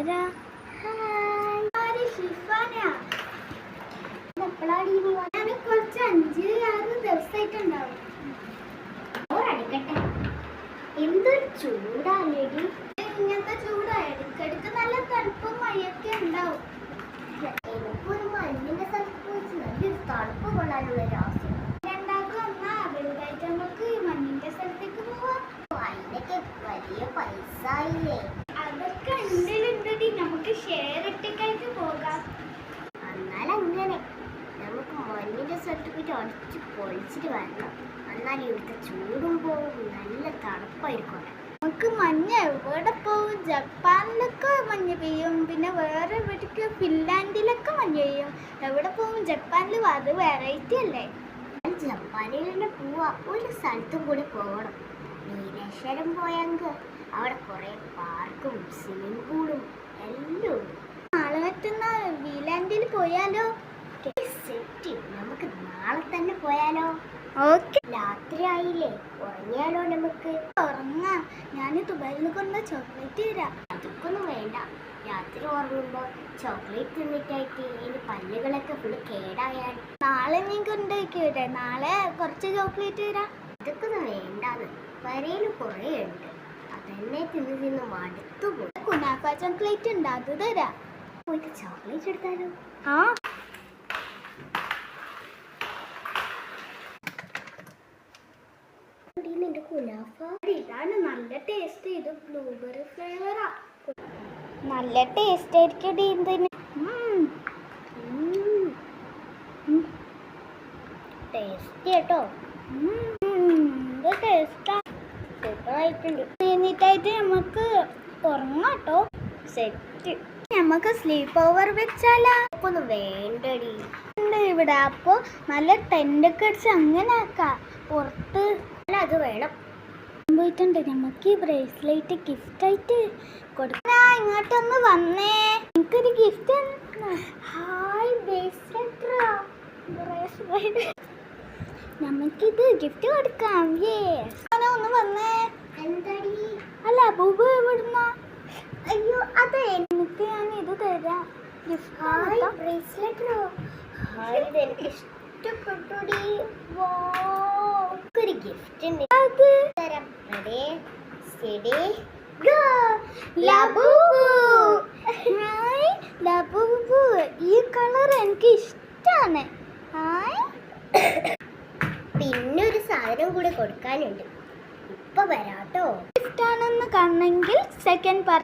ഇതാരാ? കുറച്ച് 5-6 ദിവസമായിട്ടുണ്ടാവും. എന്തൊരു ചൂടാല്ലേടി. ഇങ്ങനത്തെ ചൂടാ, ഇടയ്ക്കിടയ്ക്ക് നല്ല തണുപ്പും മഴയൊക്കെ ഉണ്ടാവും. എനിക്കൊരു മഞ്ഞിന്റെ സ്ഥലത്ത് പോയിട്ട് നല്ലൊരു തണുപ്പ് കൊള്ളാനുള്ള രാസം. രണ്ടാക്കും എന്നാ വലുതായിട്ട് നമുക്ക് മഞ്ഞിന്റെ സ്ഥലത്തേക്ക് പോവാം. അതിനൊക്കെ വലിയ പൈസ ഇല്ലേ? അതൊക്കെ ഉണ്ടടി, നമുക്ക് ഷെയർ ഇട്ടേക്കായിട്ട് പോകാം. എന്നാലങ്ങനെ നമുക്ക് മഞ്ഞിന്റെ സ്ഥലത്ത് പോയിട്ട് അടിച്ച് പൊളിച്ചിട്ട് വരണം. എന്നാലും ഇവിടുത്തെ ചൂടും പോവും, നല്ല തണുപ്പായിരിക്കും. നമുക്ക് മഞ്ഞ് എവിടെ പോവും? ജപ്പാനിലൊക്കെ മഞ്ഞ് പെയ്യും, പിന്നെ വേറെ എവിടേക്ക് ഫിൻലാൻഡിലൊക്കെ മഞ്ഞ് പെയ്യും. എവിടെ പോവും? ജപ്പാനിൽ. അത് വെറൈറ്റി അല്ലേ? ജപ്പാനിൽ തന്നെ പോവാ. ഒരു സ്ഥലത്തും കൂടി പോകണം. നീലേശ്വരം പോയെങ്കിൽ അവിടെ കുറേ പാർക്കും സ്വിമ്മിംഗ് പൂളും എല്ലാം. നാളെ മറ്റന്നാ ഫിൻലാൻഡിൽ പോയാലോ? നമുക്ക് നാളെ തന്നെ പോയാലോ? ഓക്കെ. രാത്രി ആയില്ലേ, ഉറങ്ങിയാലോ? നമുക്ക് ഉറങ്ങാം. ഞാൻ ദുബായിൽ നിന്ന് കൊണ്ട ചോക്ലേറ്റ് തരാം. അതൊക്കൊന്നും വേണ്ട. രാത്രി ഉറങ്ങുമ്പോൾ ചോക്ലേറ്റ് തിന്നിട്ടായിട്ട് ഇതിന് പല്ലുകളൊക്കെ ഫുള്ള് കേടായാൽ നാളെ നീ കൊണ്ടുപോയിക്കോട്ടെ. നാളെ കുറച്ച് ചോക്ലേറ്റ് തരാം. അതൊക്കെ ഒന്നും വേണ്ടാന്ന്. വരയിൽ കുറേ ഉണ്ട്. അതെന്നെ തിന്ന് മടുത്തു പോയി. കുനാഫ ചോക്ലേറ്റ് ഉണ്ട്, അത് തരാം. പോയിട്ട് ചോക്ലേറ്റ് എടുത്താലോ? ആ, ഇതാണ് നല്ല ടേസ്റ്റ്. ഇത് ബ്ലൂബെറി ഫ്ലേവറാ. നല്ല ടേസ്റ്റ് ആയിരിക്കും. ടേസ്റ്റ് കേട്ടോ. ടേസ്റ്റാ, സൂപ്പറായിട്ടുണ്ട്. എന്നിട്ടായിട്ട് നമുക്ക് ഉറങ്ങാട്ടോ. സെറ്റ്. നമുക്ക് സ്ലീപ്പ് ഓവർ വെച്ചാലാ? ഒന്നും വേണ്ടടി ഇവിടെ. അപ്പോൾ നല്ല ടെൻ്റൊക്കെ അടിച്ച് അങ്ങനെ ആക്കാം. പുറത്ത് അത് വേണം. പോയിട്ടുണ്ട്. നമുക്ക് ഈ ബ്രേസ്ലെറ്റ് ഗിഫ്റ്റായിട്ട് കൊടുക്കാം. ഇങ്ങോട്ടൊന്ന് വന്നേ, എനിക്കൊരു ഗിഫ്റ്റ്. Hi bracelet. നമുക്കിത് ഗിഫ്റ്റ് കൊടുക്കാം. ഒന്ന് വന്നേ. എന്താടി? അല്ല, ബൂബു എവിടുന്ന? അയ്യോ, അതെ, എനിക്ക് ഞാൻ ഇത് തരാം. ബ്രേസ്ലെറ്റോ? എനിക്ക് ഇഷ്ടപ്പെട്ടു. ഒരു ഗിഫ്റ്റ് ഉണ്ട്. അത് തരാം. Ready steady go. Labubu. Hi Labubu, ഈ കളർ എനിക്ക് ഇഷ്ടമാണ്. ഹായ്. പിന്നെ ഒരു സാധനം കൂടെ കൊടുക്കാനുണ്ട്. ഇപ്പൊ വരാട്ടോ. ഗിഫ്റ്റ് ആണെന്ന് കാണണമെങ്കിൽ സെക്കൻഡ് പാർട്ട്